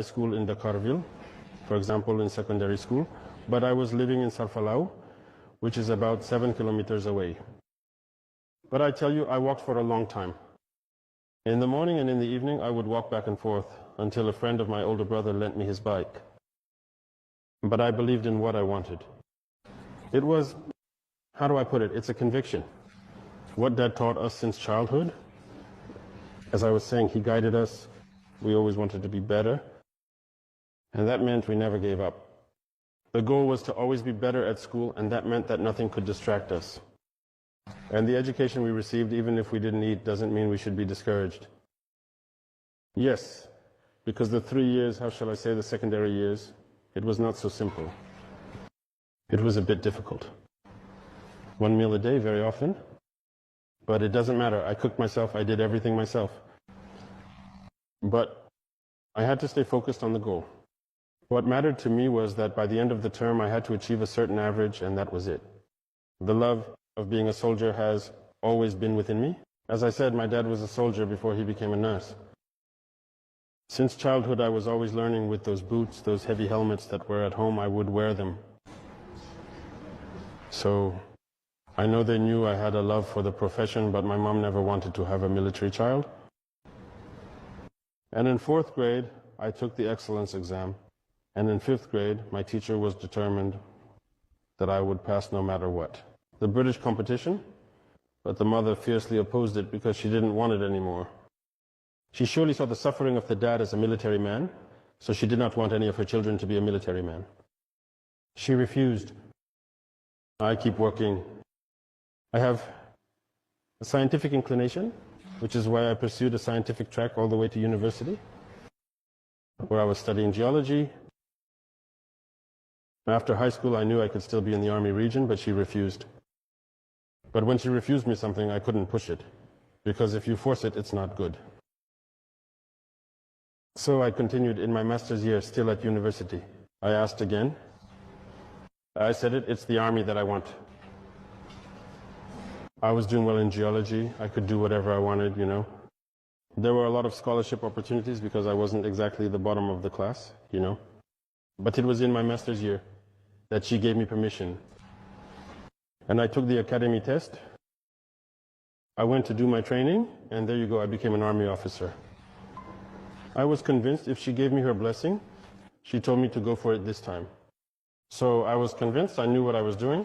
school in Dakarville, for example, in secondary school, but I was living in Sarfalau, which is about 7 kilometers away. But I tell you, I walked for a long time. In the morning and in the evening, I would walk back and forth until a friend of my older brother lent me his bike. But I believed in what I wanted. It was, how do I put it? It's a conviction. What Dad taught us since childhood, as I was saying, he guided us. We always wanted to be better. And that meant we never gave up. The goal was to always be better at school, and that meant that nothing could distract us. And the education we received, even if we didn't eat, doesn't mean we should be discouraged. Yes, because the 3 years, how shall I say, the secondary years, it was not so simple. It was a bit difficult. 1 meal a day very often, but it doesn't matter. I cooked myself, I did everything myself. But I had to stay focused on the goal. What mattered to me was that by the end of the term, I had to achieve a certain average, and that was it. The love of being a soldier has always been within me. As I said, my dad was a soldier before he became a nurse. Since childhood, I was always learning with those boots, those heavy helmets that were at home, I would wear them. So I know they knew I had a love for the profession, but my mom never wanted to have a military child. And in 4th grade, I took the excellence exam. And in 5th grade, my teacher was determined that I would pass no matter what. The British competition, but the mother fiercely opposed it because she didn't want it anymore. She surely saw the suffering of the dad as a military man, so she did not want any of her children to be a military man. She refused. I keep working. I have a scientific inclination, which is why I pursued a scientific track all the way to university, where I was studying geology. After high school, I knew I could still be in the Army region, but she refused. But when she refused me something, I couldn't push it, because if you force it, it's not good. So I continued in my master's year, still at university. I asked again. I said it's the Army that I want. I was doing well in geology. I could do whatever I wanted, you know. There were a lot of scholarship opportunities because I wasn't exactly the bottom of the class, you know. But it was in my master's year that she gave me permission. And I took the academy test. I went to do my training, and there you go, I became an Army officer. I was convinced if she gave me her blessing, she told me to go for it this time. So I was convinced, I knew what I was doing.